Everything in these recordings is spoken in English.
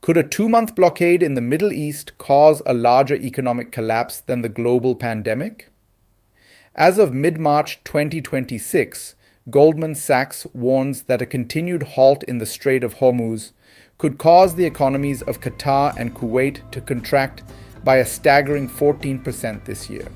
Could a 2-month blockade in the Middle East cause a larger economic collapse than the global pandemic? As of mid-March 2026, Goldman Sachs warns that a continued halt in the Strait of Hormuz could cause the economies of Qatar and Kuwait to contract by a staggering 14% this year.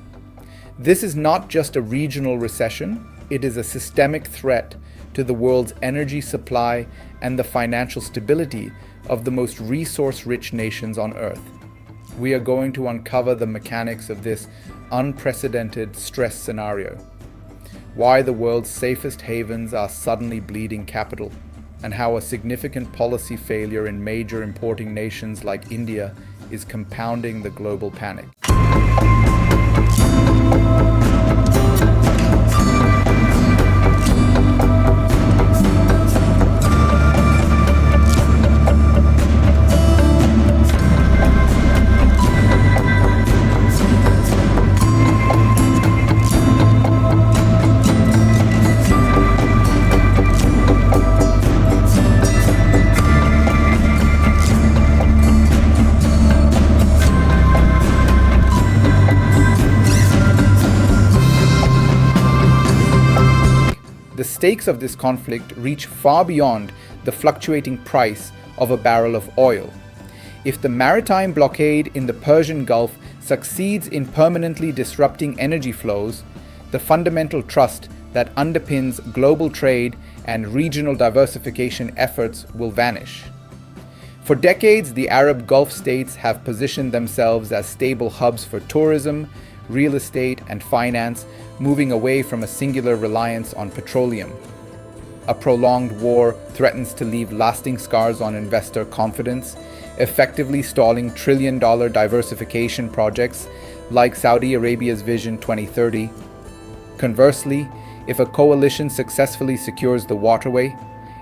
This is not just a regional recession, it is a systemic threat to the world's energy supply and the financial stability of the most resource-rich nations on Earth. We are going to uncover the mechanics of this unprecedented stress scenario, why the world's safest havens are suddenly bleeding capital, and how a significant policy failure in major importing nations like India is compounding the global panic. The stakes of this conflict reach far beyond the fluctuating price of a barrel of oil. If the maritime blockade in the Persian Gulf succeeds in permanently disrupting energy flows, the fundamental trust that underpins global trade and regional diversification efforts will vanish. For decades, the Arab Gulf states have positioned themselves as stable hubs for tourism, real estate, and finance, moving away from a singular reliance on petroleum. A prolonged war threatens to leave lasting scars on investor confidence, effectively stalling trillion-dollar diversification projects like Saudi Arabia's Vision 2030. Conversely, if a coalition successfully secures the waterway,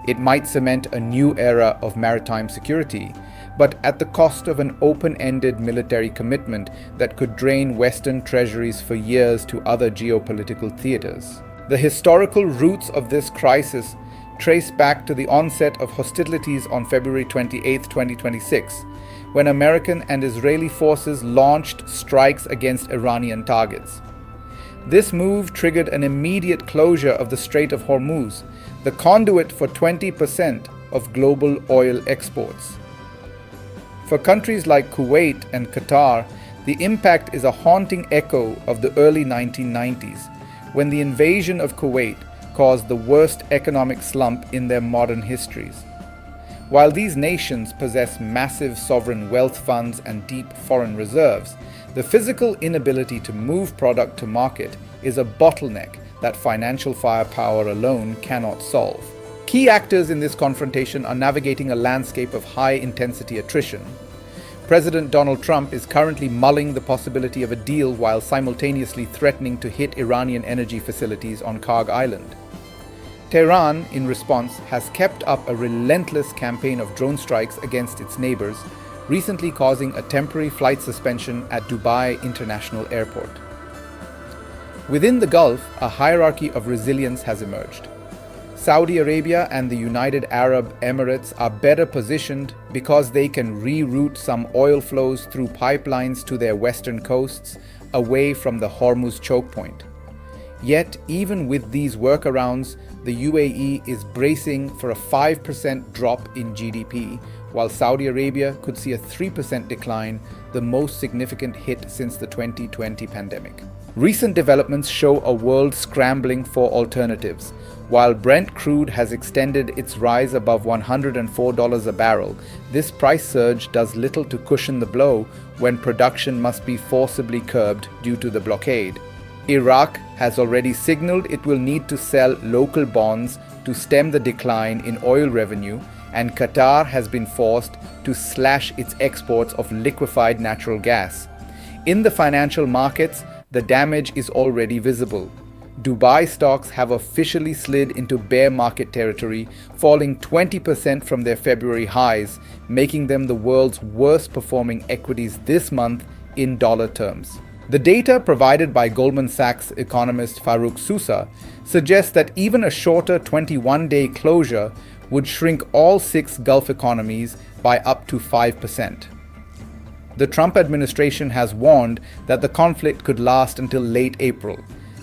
it might cement a new era of maritime security, but at the cost of an open-ended military commitment that could drain Western treasuries for years to other geopolitical theaters. The historical roots of this crisis trace back to the onset of hostilities on February 28, 2026, when American and Israeli forces launched strikes against Iranian targets. This move triggered an immediate closure of the Strait of Hormuz, the conduit for 20% of global oil exports. For countries like Kuwait and Qatar, the impact is a haunting echo of the early 1990s, when the invasion of Kuwait caused the worst economic slump in their modern histories. While these nations possess massive sovereign wealth funds and deep foreign reserves, the physical inability to move product to market is a bottleneck that financial firepower alone cannot solve. Key actors in this confrontation are navigating a landscape of high-intensity attrition. President Donald Trump is currently mulling the possibility of a deal while simultaneously threatening to hit Iranian energy facilities on Karg Island. Tehran, in response, has kept up a relentless campaign of drone strikes against its neighbors, recently causing a temporary flight suspension at Dubai International Airport. Within the Gulf, a hierarchy of resilience has emerged. Saudi Arabia and the United Arab Emirates are better positioned because they can reroute some oil flows through pipelines to their western coasts, away from the Hormuz choke point. Yet, even with these workarounds, the UAE is bracing for a 5% drop in GDP, while Saudi Arabia could see a 3% decline, the most significant hit since the 2020 pandemic. Recent developments show a world scrambling for alternatives. While Brent crude has extended its rise above $104 a barrel, this price surge does little to cushion the blow when production must be forcibly curbed due to the blockade. Iraq has already signaled it will need to sell local bonds to stem the decline in oil revenue, and Qatar has been forced to slash its exports of liquefied natural gas. In the financial markets, the damage is already visible. Dubai stocks have officially slid into bear market territory, falling 20% from their February highs, making them the world's worst performing equities this month in dollar terms. The data provided by Goldman Sachs economist Farouk Sousa suggests that even a shorter 21-day closure would shrink all 6 Gulf economies by up to 5%. The Trump administration has warned that the conflict could last until late April,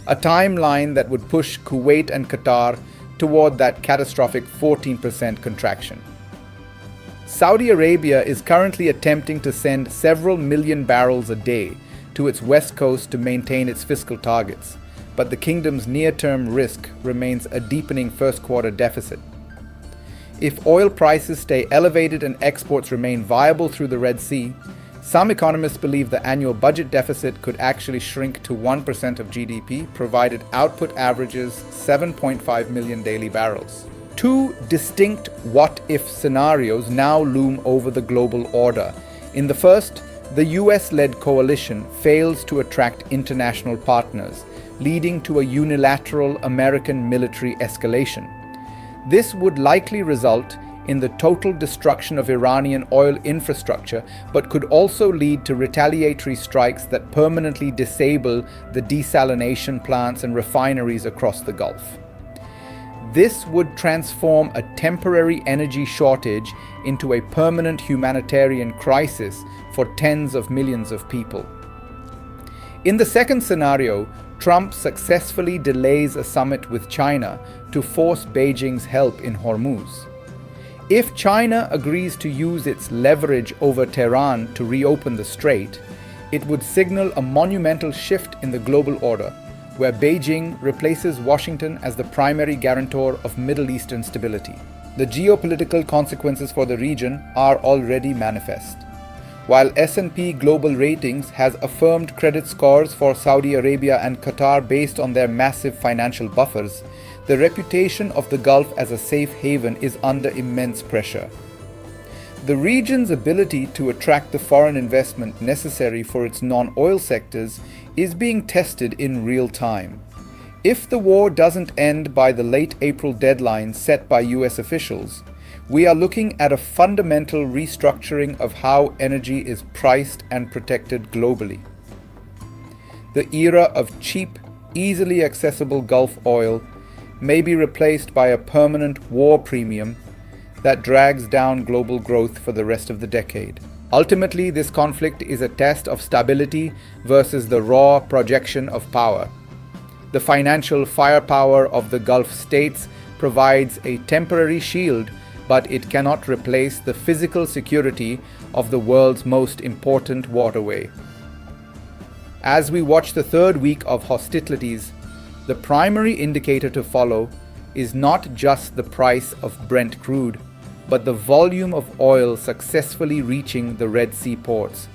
a timeline that would push Kuwait and Qatar toward that catastrophic 14% contraction. Saudi Arabia is currently attempting to send several million barrels a day to its west coast to maintain its fiscal targets, but the kingdom's near-term risk remains a deepening first-quarter deficit. If oil prices stay elevated and exports remain viable through the Red Sea, some economists believe the annual budget deficit could actually shrink to 1% of GDP, provided output averages 7.5 million daily barrels. Two distinct what-if scenarios now loom over the global order. In the first, the US-led coalition fails to attract international partners, leading to a unilateral American military escalation. This would likely result in the total destruction of Iranian oil infrastructure, but could also lead to retaliatory strikes that permanently disable the desalination plants and refineries across the Gulf. This would transform a temporary energy shortage into a permanent humanitarian crisis for tens of millions of people. In the second scenario, Trump successfully delays a summit with China to force Beijing's help in Hormuz. If China agrees to use its leverage over Tehran to reopen the strait, it would signal a monumental shift in the global order, where Beijing replaces Washington as the primary guarantor of Middle Eastern stability. The geopolitical consequences for the region are already manifest. While S&P Global Ratings has affirmed credit scores for Saudi Arabia and Qatar based on their massive financial buffers, the reputation of the Gulf as a safe haven is under immense pressure. The region's ability to attract the foreign investment necessary for its non-oil sectors is being tested in real time. If the war doesn't end by the late April deadline set by US officials, we are looking at a fundamental restructuring of how energy is priced and protected globally. The era of cheap, easily accessible Gulf oil may be replaced by a permanent war premium that drags down global growth for the rest of the decade. Ultimately, this conflict is a test of stability versus the raw projection of power. The financial firepower of the Gulf states provides a temporary shield, but it cannot replace the physical security of the world's most important waterway. As we watch the third week of hostilities, the primary indicator to follow is not just the price of Brent crude, but the volume of oil successfully reaching the Red Sea ports.